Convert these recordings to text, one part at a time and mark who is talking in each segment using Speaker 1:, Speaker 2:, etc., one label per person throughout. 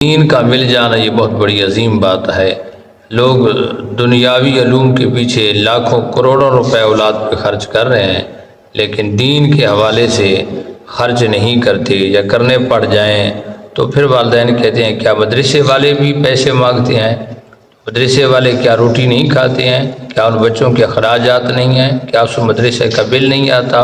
Speaker 1: دین کا مل جانا یہ بہت بڑی عظیم بات ہے۔ لوگ دنیاوی علوم کے پیچھے لاکھوں کروڑوں روپے اولاد پہ خرچ کر رہے ہیں، لیکن دین کے حوالے سے خرچ نہیں کرتے، یا کرنے پڑ جائیں تو پھر والدین کہتے ہیں کیا مدرسے والے بھی پیسے مانگتے ہیں؟ مدرسے والے کیا روٹی نہیں کھاتے ہیں؟ کیا ان بچوں کے اخراجات نہیں ہیں؟ کیا اس مدرسے کا بل نہیں آتا؟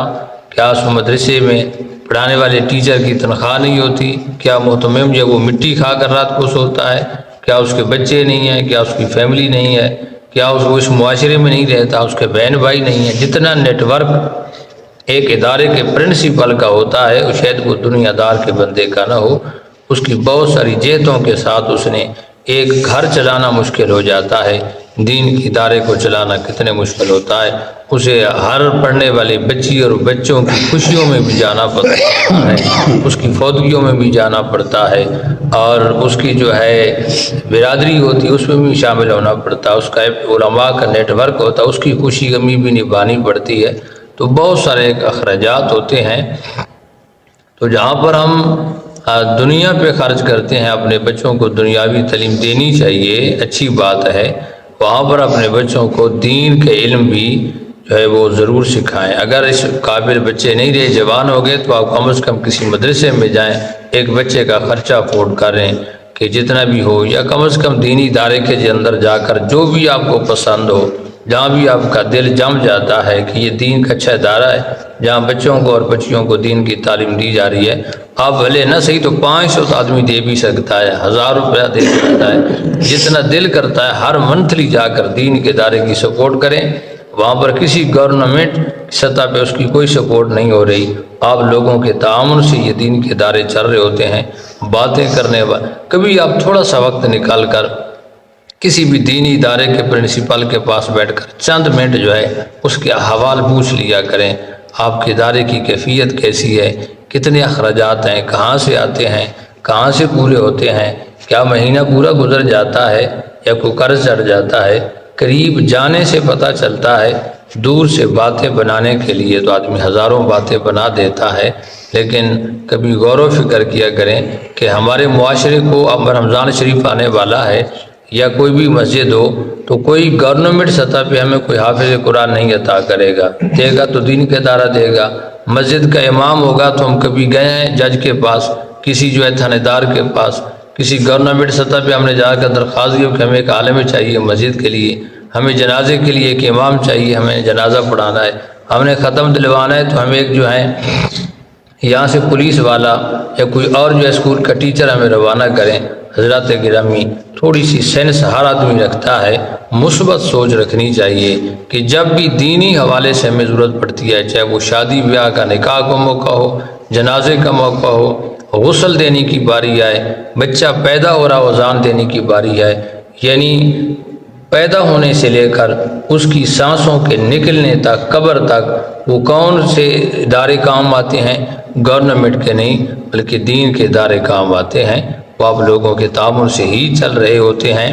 Speaker 1: کیا اس مدرسے میں پڑھانے والے ٹیچر کی تنخواہ نہیں ہوتی؟ کیا محتمم جو وہ مٹی کھا کر رات کو سوتا ہے؟ کیا اس کے بچے نہیں ہیں؟ کیا اس کی فیملی نہیں ہے؟ کیا وہ اس معاشرے میں نہیں رہتا؟ اس کے بہن بھائی نہیں ہیں؟ جتنا نیٹ ورک ایک ادارے کے پرنسپل کا ہوتا ہے، شاید وہ دنیا دار کے بندے کا نہ ہو، اس کی بہت ساری جہتوں کے ساتھ اس نے ایک گھر چلانا مشکل ہو جاتا ہے۔ دین کے ادارے کو چلانا کتنے مشکل ہوتا ہے۔ اسے ہر پڑھنے والی بچی اور بچوں کی خوشیوں میں بھی جانا پڑتا ہے، اس کی فوتگیوں میں بھی جانا پڑتا ہے، اور اس کی جو ہے برادری ہوتی ہے اس میں بھی شامل ہونا پڑتا ہے، اس کا علماء کا نیٹ ورک ہوتا ہے، اس کی خوشی غمی بھی نبھانی پڑتی ہے۔ تو بہت سارے اخراجات ہوتے ہیں۔ تو جہاں پر ہم دنیا پہ خرچ کرتے ہیں، اپنے بچوں کو دنیاوی تعلیم دینی چاہیے، اچھی بات ہے، وہاں پر اپنے بچوں کو دین کے علم بھی جو ہے وہ ضرور سکھائیں۔ اگر اس قابل بچے نہیں رہے، جوان ہو گئے، تو آپ کم از کم کسی مدرسے میں جائیں، ایک بچے کا خرچہ افورڈ کریں کہ جتنا بھی ہو، یا کم از کم دینی ادارے کے اندر جا کر جو بھی آپ کو پسند ہو، جہاں بھی آپ کا دل جم جاتا ہے کہ یہ دین کا اچھا ادارہ ہے، جہاں بچوں کو اور بچیوں کو دین کی تعلیم دی جا رہی ہے، آپ بھلے نہ صحیح تو 500 آدمی دے بھی سکتا ہے، 1000 روپیہ دے سکتا ہے، جتنا دل کرتا ہے ہر منتھلی جا کر دین کے ادارے کی سپورٹ کریں۔ وہاں پر کسی گورنمنٹ سطح پہ اس کی کوئی سپورٹ نہیں ہو رہی، آپ لوگوں کے تعاون سے یہ دین کے ادارے چل رہے ہوتے ہیں۔ باتیں کرنے کبھی آپ تھوڑا سا وقت نکال کر کسی بھی دینی ادارے کے پرنسپل کے پاس بیٹھ کر چند منٹ جو ہے اس کے احوال پوچھ لیا کریں، آپ کے ادارے کی کیفیت کیسی ہے، کتنے اخراجات ہیں، کہاں سے آتے ہیں، کہاں سے پورے ہوتے ہیں، کیا مہینہ پورا گزر جاتا ہے یا کوئی قرض چڑھ جاتا ہے۔ قریب جانے سے پتہ چلتا ہے، دور سے باتیں بنانے کے لیے تو آدمی ہزاروں باتیں بنا دیتا ہے، لیکن کبھی غور و فکر کیا کریں کہ ہمارے معاشرے کو اب رمضان شریف آنے والا ہے، یا کوئی بھی مسجد ہو تو کوئی گورنمنٹ سطح پہ ہمیں کوئی حافظ قرآن نہیں عطا کرے گا، دے گا تو دین کا ادارہ دے گا۔ مسجد کا امام ہوگا تو ہم کبھی گئے ہیں جج کے پاس، کسی جو ہے تھانے دار کے پاس، کسی گورنمنٹ سطح پہ ہم نے جا کر درخواست دی کہ ہمیں ایک عالم چاہیے مسجد کے لیے، ہمیں جنازے کے لیے ایک امام چاہیے، ہمیں جنازہ پڑھانا ہے، ہم نے ختم دلوانا ہے، تو ہمیں ایک جو ہے یہاں سے پولیس والا یا کوئی اور جو ہے اسکول کا ٹیچر ہمیں روانہ کریں۔ حضرات گرامی، تھوڑی سی سینس ہر آدمی رکھتا ہے، مثبت سوچ رکھنی چاہیے کہ جب بھی دینی حوالے سے ہمیں ضرورت پڑتی ہے، چاہے وہ شادی بیاہ کا نکاح کا موقع ہو، جنازے کا موقع ہو، غسل دینے کی باری آئے، بچہ پیدا ہو رہا اذان دینے کی باری آئے، یعنی پیدا ہونے سے لے کر اس کی سانسوں کے نکلنے تک، قبر تک، وہ کون سے ادارے کام آتے ہیں؟ گورنمنٹ کے نہیں بلکہ دین کے ادارے کام آتے ہیں، وہ آپ لوگوں کے تعاون سے ہی چل رہے ہوتے ہیں۔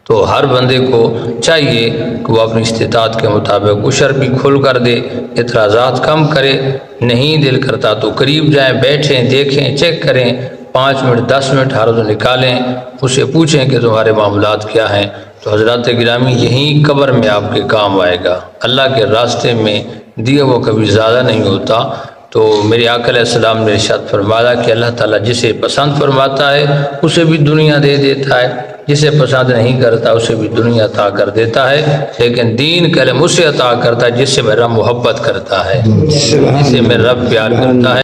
Speaker 1: تو ہر بندے کو چاہیے کہ وہ اپنی استطاعت کے مطابق عشر بھی کھل کر دے، اعتراضات کم کرے، نہیں دل کرتا تو قریب جائیں، بیٹھیں، دیکھیں، چیک کریں، 5 منٹ 10 منٹ ہر روز نکالیں، اسے پوچھیں کہ تمہارے معاملات کیا ہیں۔ تو حضرات گرامی، یہی قبر میں آپ کے کام آئے گا، اللہ کے راستے میں دیا وہ کبھی زیادہ نہیں ہوتا۔ تو میرے آقا علیہ السلام نے ارشاد فرمایا کہ اللہ تعالیٰ جسے پسند فرماتا ہے اسے بھی دنیا دے دیتا ہے، جسے پسند نہیں کرتا اسے بھی دنیا عطا کر دیتا ہے، لیکن دین کا علم اسے عطا کرتا ہے جس سے میرا محبت کرتا ہے، جس سے میرا رب پیار کرتا ہے۔